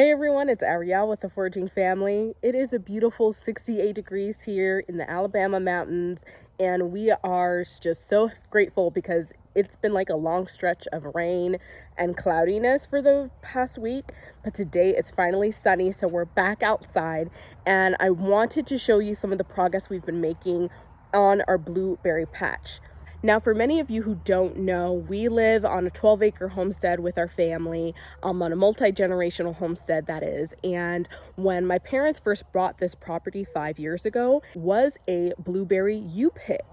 Hey everyone, it's Ariel with the Foraging Family. It is a beautiful 68 degrees here in the Alabama mountains, and we are just so grateful because it's been like a long stretch of rain and cloudiness for the past week, but today it's finally sunny, so we're back outside, and I wanted to show you some of the progress we've been making on our blueberry patch. Now, for many of you who don't know, we live on a 12-acre homestead with our family, on a multi-generational homestead, that is. And when my parents first bought this property 5 years ago, was a blueberry U-pick.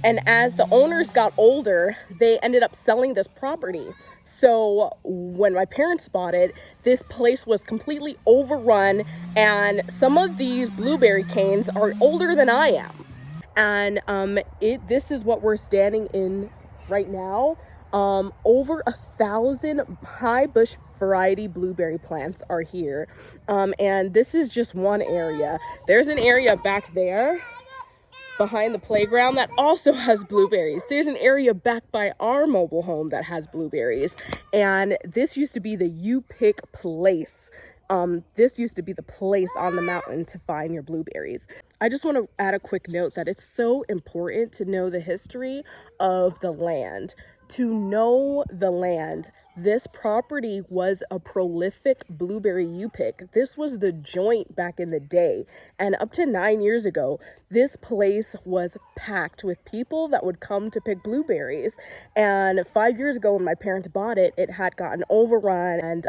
And as the owners got older, they ended up selling this property. So when my parents bought it, this place was completely overrun, and some of these blueberry canes are older than I am. And this is what we're standing in right now. Over 1,000 high bush variety blueberry plants are here, and this is just one area. There's an area back there behind the playground that also has blueberries. There's an area back by our mobile home that has blueberries, and this used to be the U-pick place. This used to be the place on the mountain to find your blueberries. I just want to add a quick note that it's so important to know the history of the land. To know the land, this property was a prolific blueberry U-pick. This was the joint back in the day. And up to 9 years ago, this place was packed with people that would come to pick blueberries. And 5 years ago, when my parents bought it, it had gotten overrun. And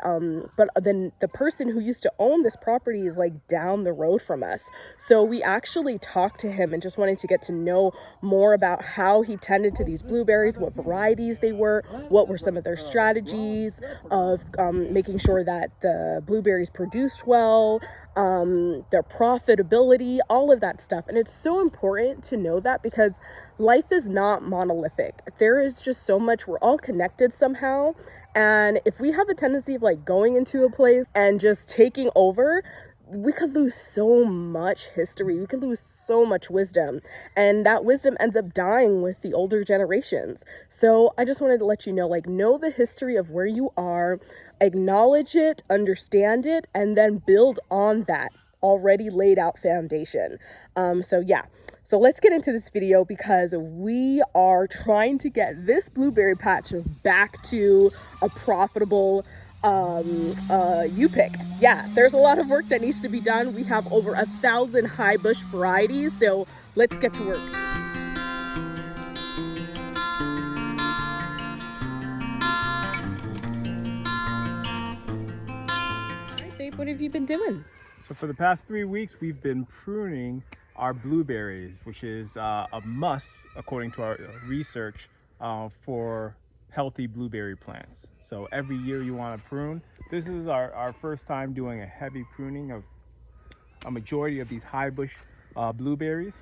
but then the person who used to own this property is like down the road from us. So we actually talked to him and just wanted to get to know more about how he tended to these blueberries, what varieties they were, what were some of their strategies of making sure that the blueberries produced well, their profitability, all of that stuff. And it's so important to know that because life is not monolithic. There is just so much, we're all connected somehow. And if we have a tendency of like going into a place and just taking over, we could lose so much history. We could lose so much wisdom. And that wisdom ends up dying with the older generations. So I just wanted to let you know, like, know the history of where you are, acknowledge it, understand it, and then build on that already laid out foundation. So let's get into this video because we are trying to get this blueberry patch back to a profitable U-pick. Yeah, there's a lot of work that needs to be done. We have over 1,000 high bush varieties, so let's get to work. All right, babe, what have you been doing? So for the past 3 weeks, we've been pruning our blueberries, which is a must according to our research for healthy blueberry plants. So every year you want to prune. This is our first time doing a heavy pruning of a majority of these high bush blueberries.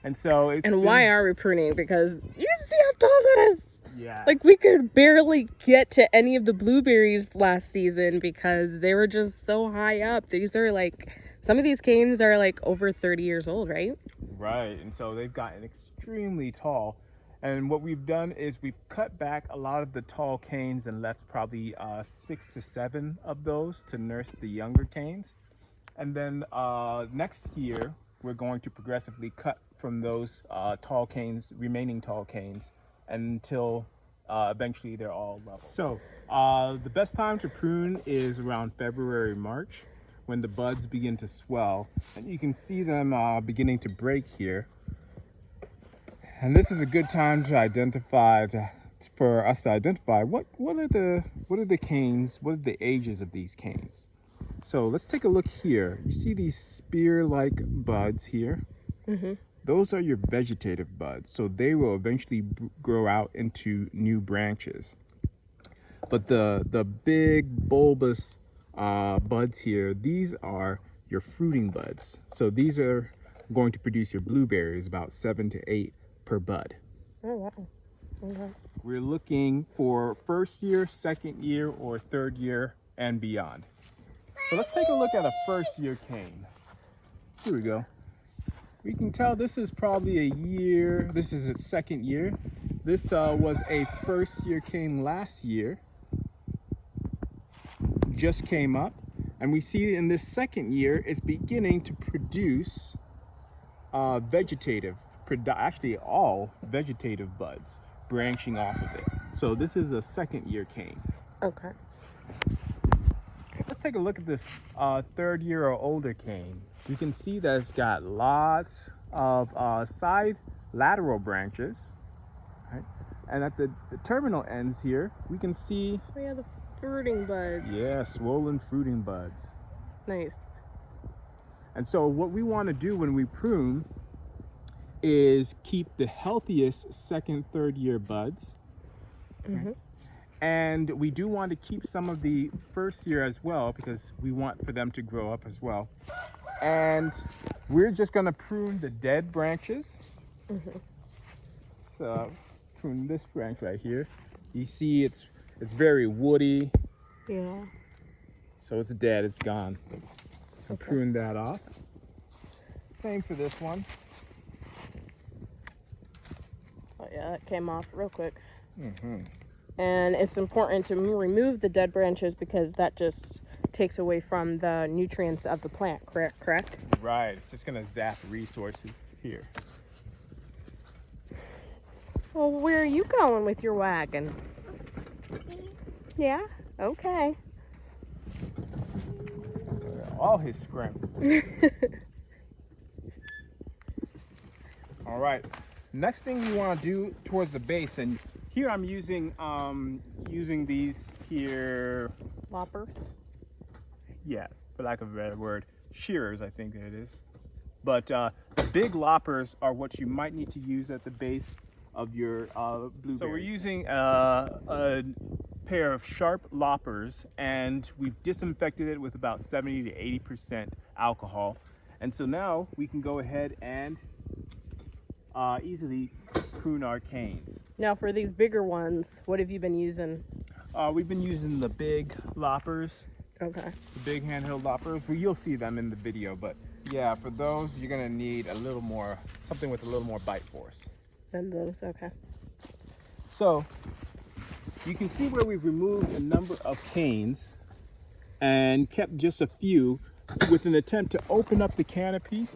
And so why are we pruning? Because you see how tall that is. Yeah. Like, we could barely get to any of the blueberries last season because they were just so high up. These are like, some of these canes are like over 30 years old, right? Right, and so they've gotten extremely tall. And what we've done is we've cut back a lot of the tall canes and left probably 6 to 7 of those to nurse the younger canes. And then next year, we're going to progressively cut from those tall canes, remaining tall canes, until eventually they're all level. So the best time to prune is around February, March, when the buds begin to swell. And you can see them beginning to break here. And this is a good time to identify, for us to identify what are the canes, what are the ages of these canes. So let's take a look here. You see these spear-like buds here? Mm-hmm. Those are your vegetative buds, so they will eventually grow out into new branches. But the big bulbous buds here, these are your fruiting buds. So these are going to produce your blueberries, about 7 to 8 per bud. Oh, wow. Okay. We're looking for first year, second year, or third year and beyond. So let's take a look at a first year cane. Here we go. We can tell this is probably a year. This is its second year. This was a first year cane last year. Just came up. And we see in this second year it's beginning to produce actually all vegetative buds branching off of it. So this is a second year cane. Okay. Let's take a look at this third year or older cane. You can see that it's got lots of side lateral branches, right? And at the terminal ends here, we can see, Oh yeah, the fruiting buds. yeah, swollen fruiting buds. Nice. And so what we want to do when we prune is keep the healthiest second, third year buds. Mm-hmm. And we do want to keep some of the first year as well, because we want for them to grow up as well. And we're just going to prune the dead branches. Mm-hmm. So prune this branch right here. You see it's very woody. Yeah. So it's dead, it's gone. Okay. Prune that off. Same for this one. Oh yeah, it came off real quick. Mm-hmm. And it's important to remove the dead branches because that just takes away from the nutrients of the plant, correct? Right, it's just gonna zap resources here. Well, where are you going with your wagon? Yeah? Okay. All his strength. All right, next thing you want to do towards the base, and here I'm using these here, Loppers? yeah, for lack of a better word, shearers, I think it is. But the big loppers are what you might need to use at the base of your blueberry. So we're using a pair of sharp loppers, and we've disinfected it with about 70 to 80% alcohol. And so now we can go ahead and easily prune our canes. Now for these bigger ones, what have you been using? We've been using the big loppers, Okay. the big handheld loppers. Well, you'll see them in the video, but yeah, for those you're gonna need a little more, something with a little more bite force. Then those, okay. So you can see where we've removed a number of canes and kept just a few with an attempt to open up the canopy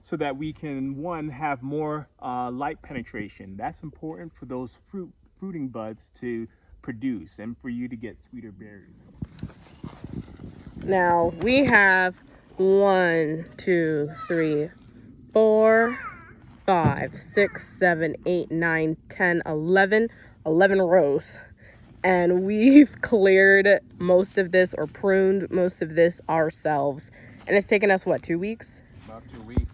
so that we can, one, have more light penetration. That's important for those fruiting buds to produce and for you to get sweeter berries. Now we have 1, 2, 3, 4, 5, 6, 7, 8, 9, 10, 11 rows. And we've cleared most of this or pruned most of this ourselves. And it's taken us, what, 2 weeks? About 2 weeks.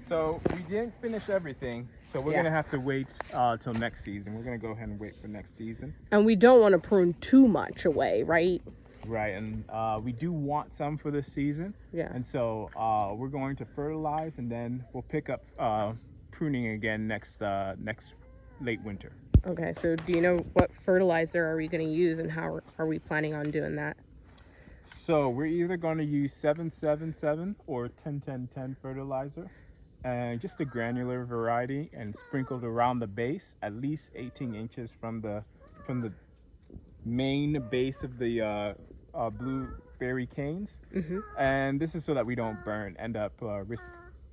So we didn't finish everything. So we're gonna have to wait till next season. We're gonna go ahead and wait for next season. And we don't want to prune too much away, right? Right, and we do want some for this season. Yeah. And so we're going to fertilize, and then we'll pick up pruning again next late winter. Okay, so do you know what fertilizer are we going to use, and how are we planning on doing that? So we're either going to use 777 or 10-10-10 fertilizer, and just a granular variety, and sprinkled around the base, at least 18 inches from the main base of the blueberry canes. Mm-hmm. And this is so that we don't end up risk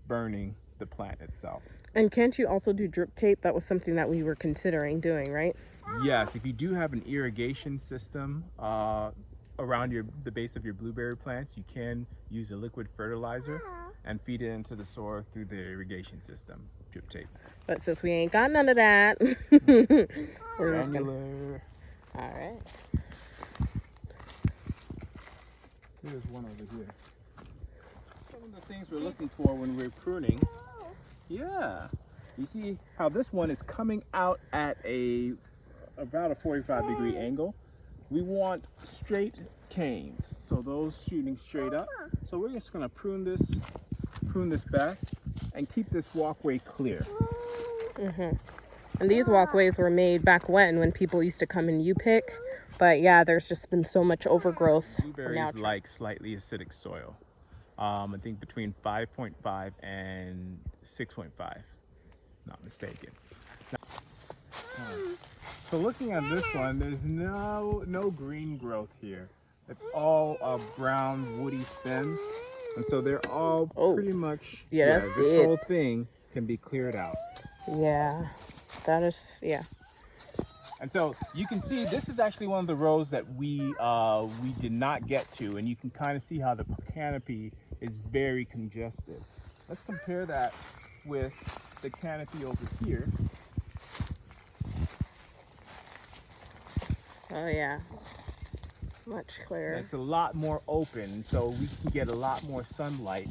burning the plant itself. And can't you also do drip tape? That was something that we were considering doing, right? Yes, if you do have an irrigation system around the base of your blueberry plants, you can use a liquid fertilizer and feed it into the soil through the irrigation system, drip tape. But since we ain't got none of that, we're just gonna... Granular. All right. Here's one over here. Some of the things we're looking for when we're pruning. Yeah. You see how this one is coming out at about a 45-degree angle. We want straight canes, so those shooting straight up. So we're just gonna prune this back and keep this walkway clear. Mm-hmm. And these walkways were made back when people used to come and pick. But yeah, there's just been so much overgrowth. Blueberries like slightly acidic soil. I think between 5.5 and 6.5, not mistaken. So looking at this one, there's no green growth here. It's all brown woody stems, and so they're all pretty much, yeah, that's this dead. whole thing can be cleared out. Yeah, that is, yeah. And so you can see this is actually one of the rows that we did not get to, and you can kind of see how the canopy is very congested. Let's compare that with the canopy over here. Oh yeah, much clearer. It's a lot more open, so we can get a lot more sunlight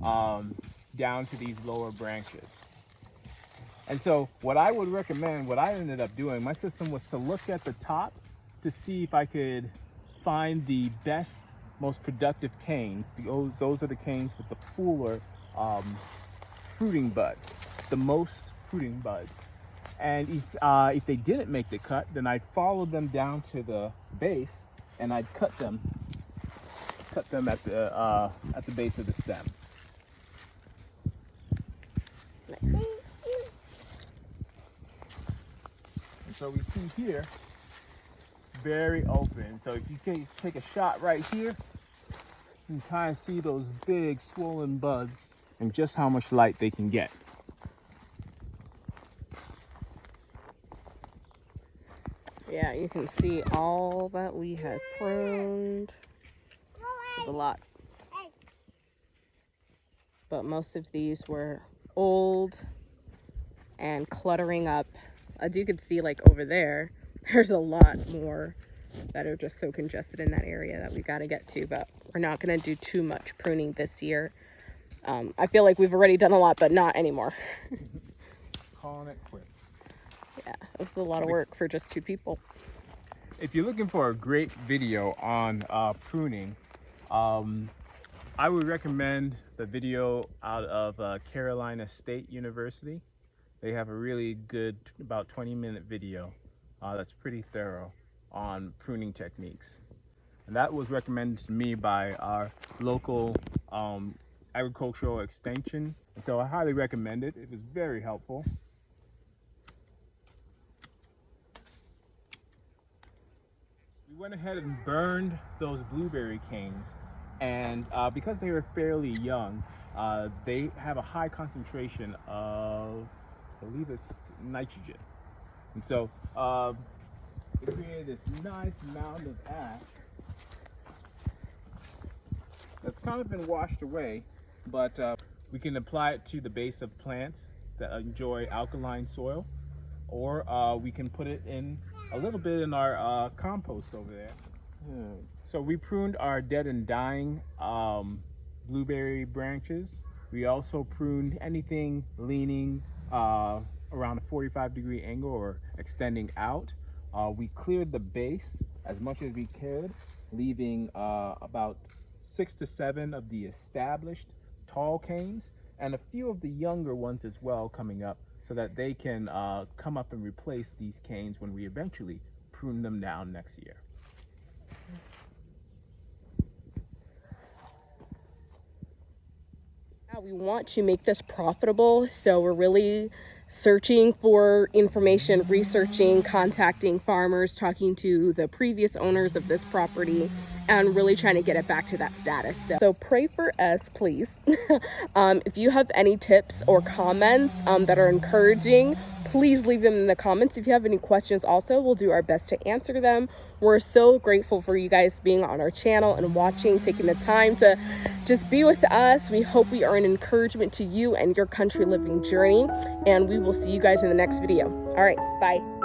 down to these lower branches. And so what I would recommend, what I ended up doing, my system was to look at the top to see if I could find the best, most productive canes. Those are the canes with the fuller fruiting buds, the most fruiting buds. And if they didn't make the cut, then I'd follow them down to the base, and I'd cut them at the base of the stem. Nice. And so we see here, very open. So if you take a shot right here, you can kind of see those big swollen buds and just how much light they can get. Yeah, you can see all that we had pruned. There's a lot. But most of these were old and cluttering up. As you can see, like over there, there's a lot more that are just so congested in that area that we got to get to, but we're not going to do too much pruning this year. I feel like we've already done a lot, but not anymore. Calling it quits. Yeah, this is a lot of work for just 2 people. If you're looking for a great video on pruning, I would recommend the video out of Carolina State University. They have a really good, about 20-minute video that's pretty thorough on pruning techniques. And that was recommended to me by our local agricultural extension. And so I highly recommend it. It was very helpful. We went ahead and burned those blueberry canes, and because they were fairly young, they have a high concentration of, I believe it's nitrogen, and so it created this nice mound of ash that's kind of been washed away, but we can apply it to the base of plants that enjoy alkaline soil, or we can put it in a little bit in our compost over there. So we pruned our dead and dying blueberry branches. We also pruned anything leaning around a 45-degree angle or extending out. We cleared the base as much as we could, leaving about 6 to 7 of the established tall canes and a few of the younger ones as well coming up, so that they can come up and replace these canes when we eventually prune them down next year. We want to make this profitable, so we're really searching for information, researching, contacting farmers, talking to the previous owners of this property, and really trying to get it back to that status. So pray for us, please. If you have any tips or comments that are encouraging, please leave them in the comments. If you have any questions also, we'll do our best to answer them. We're so grateful for you guys being on our channel and watching, taking the time to just be with us. We hope we are an encouragement to you and your country living journey, and we will see you guys in the next video. All right, bye.